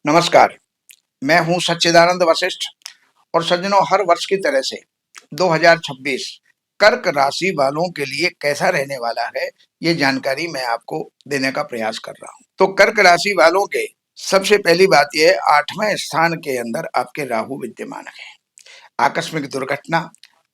नमस्कार, मैं हूँ सच्चिदानंद वशिष्ठ और सज्जनों, हर वर्ष की तरह से 2026 कर्क राशि वालों के लिए कैसा रहने वाला है, ये जानकारी मैं आपको देने का प्रयास कर रहा हूँ। तो कर्क राशि वालों के सबसे पहली बात यह है, 8वें स्थान के अंदर आपके राहु विद्यमान है। आकस्मिक दुर्घटना,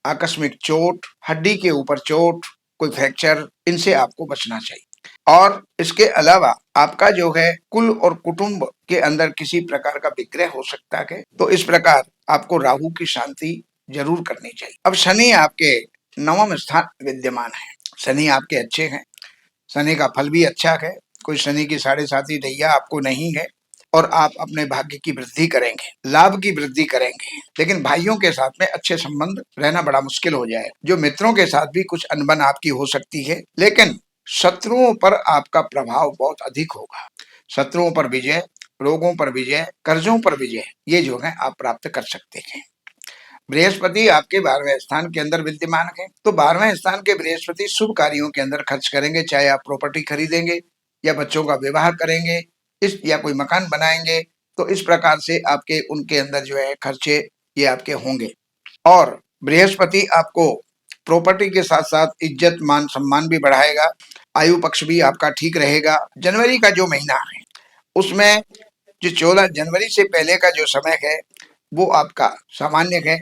आकस्मिक चोट, हड्डी के ऊपर चोट, कोई फ्रैक्चर, इनसे आपको बचना चाहिए। और इसके अलावा आपका जो है कुल और कुटुंब के अंदर किसी प्रकार का विग्रह हो सकता है, तो इस प्रकार आपको राहु की शांति जरूर करनी चाहिए। अब शनि आपके 9वें स्थान विद्यमान है। शनि आपके अच्छे हैं, शनि का फल भी अच्छा है, कोई शनि की 7.5 दैया आपको नहीं है और आप अपने भाग्य की वृद्धि करेंगे, लाभ की वृद्धि करेंगे। लेकिन भाइयों के साथ में अच्छे संबंध रहना बड़ा मुश्किल हो जाए। जो मित्रों के साथ भी कुछ अनबन आपकी हो सकती है, लेकिन शत्रुओं पर आपका प्रभाव बहुत अधिक होगा। शत्रुओं पर विजय, रोगों पर विजय, कर्जों पर विजय, ये जो है आप प्राप्त कर सकते हैं। बृहस्पति आपके 12वें स्थान के अंदर विद्यमान है, तो 12वें स्थान के बृहस्पति शुभ कार्यों के अंदर खर्च करेंगे, चाहे आप प्रॉपर्टी खरीदेंगे या बच्चों का विवाह करेंगे, इस या कोई मकान बनाएंगे, तो इस प्रकार से आपके उनके अंदर जो है खर्चे ये आपके होंगे। और बृहस्पति आपको प्रॉपर्टी के साथ साथ इज्जत मान सम्मान भी बढ़ाएगा, आयु पक्ष भी आपका ठीक रहेगा। जनवरी का जो महीना है उसमें जो 14 जनवरी से पहले का जो समय है वो आपका सामान्य है,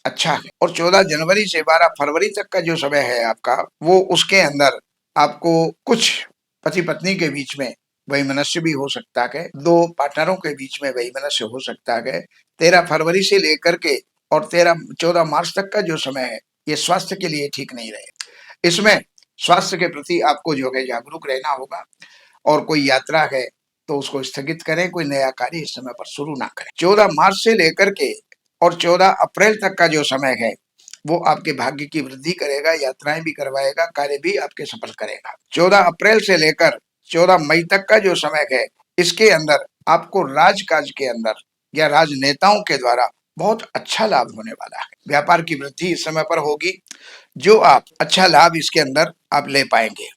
अच्छा है। और 14 जनवरी से 12 फरवरी तक का जो समय है आपका, वो उसके अंदर आपको कुछ पति पत्नी के बीच में वैमनस्य भी हो सकता है, दो पार्टनरों के बीच में वैमनस्य हो सकता है। 13 फरवरी से लेकर के और 14 मार्च तक का जो समय है, ये स्वास्थ्य के लिए ठीक नहीं रहे। इसमें स्वास्थ्य के प्रति आपको जो है जागरूक रहना होगा। और कोई यात्रा है तो उसको स्थगित करें, कोई नया कार्य इस समय पर शुरू ना करें। 14 मार्च से लेकर के और 14 अप्रैल तक का जो समय है वो आपके भाग्य की वृद्धि करेगा, यात्राएं भी करवाएगा, कार्य भी आपके सफल करेगा। 14 अप्रैल से लेकर 14 मई तक का जो समय है, इसके अंदर आपको राजकाज के अंदर या राजनेताओं के द्वारा बहुत अच्छा लाभ होने वाला है। व्यापार की वृद्धि इस समय पर होगी, जो आप अच्छा लाभ इसके अंदर आप ले पाएंगे।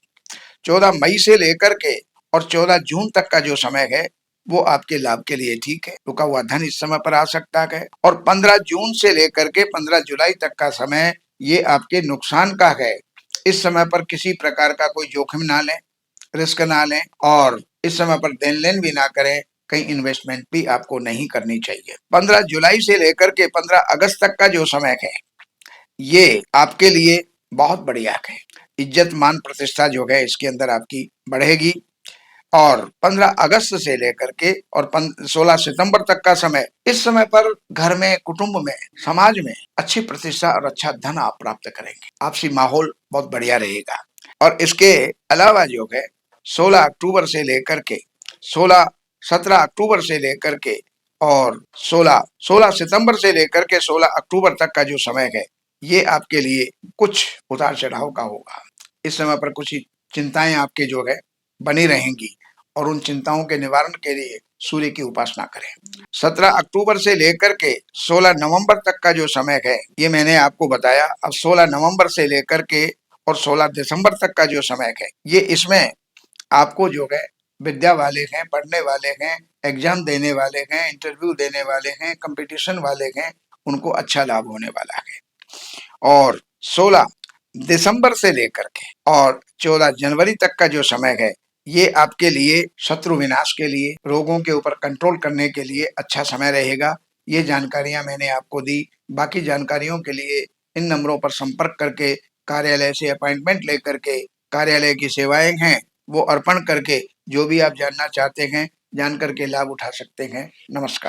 14 मई से लेकर के और 14 जून तक का जो समय है वो आपके लाभ के लिए ठीक है। रुका हुआ धन इस समय पर आ सकता है। और 15 जून से लेकर के 15 जुलाई तक का समय ये आपके नुकसान का है। इस समय पर किसी प्रकार का कोई जोखिम ना लें, रिस्क ना लें और इस समय पर देन लेन भी ना करें, कहीं इन्वेस्टमेंट भी आपको नहीं करनी चाहिए। 15 जुलाई से लेकर के 15 अगस्त तक का जो समय है ये आपके लिए बहुत बढ़िया है। इज्जत मान प्रतिष्ठा जो है इसके अंदर आपकी बढ़ेगी। और 15 अगस्त से लेकर के और 16 सितंबर तक का समय, इस समय पर घर में, कुटुंब में, समाज में अच्छी प्रतिष्ठा और अच्छा धन आप प्राप्त करेंगे। आपसी माहौल बहुत बढ़िया रहेगा। और इसके अलावा जो है 16 अक्टूबर से लेकर के 17 अक्टूबर से लेकर के और 16 सितंबर से लेकर के 16 अक्टूबर तक का जो समय है ये आपके लिए कुछ उतार चढ़ाव का होगा। इस समय पर कुछ चिंताएं आपके जो है बनी रहेंगी और उन चिंताओं के निवारण के लिए सूर्य की उपासना करें। 17 अक्टूबर से लेकर के 16 नवंबर तक का जो समय है ये मैंने आपको बताया। अब 16 नवंबर से लेकर के और 16 दिसंबर तक का जो समय है ये, इसमें आपको जो है विद्या वाले हैं, पढ़ने वाले हैं, एग्जाम देने वाले हैं, इंटरव्यू देने वाले हैं, कंपटीशन वाले हैं, उनको अच्छा लाभ होने वाला है। और 16 दिसंबर से लेकर के और 14 जनवरी तक का जो समय है ये आपके लिए शत्रु विनाश के लिए, रोगों के ऊपर कंट्रोल करने के लिए अच्छा समय रहेगा। ये जानकारियां मैंने आपको दी। बाकी जानकारियों के लिए इन नंबरों पर संपर्क करके कार्यालय से अपॉइंटमेंट लेकर के कार्यालय की सेवाएं हैं वो अर्पण करके जो भी आप जानना चाहते हैं जान करके लाभ उठा सकते हैं। नमस्कार।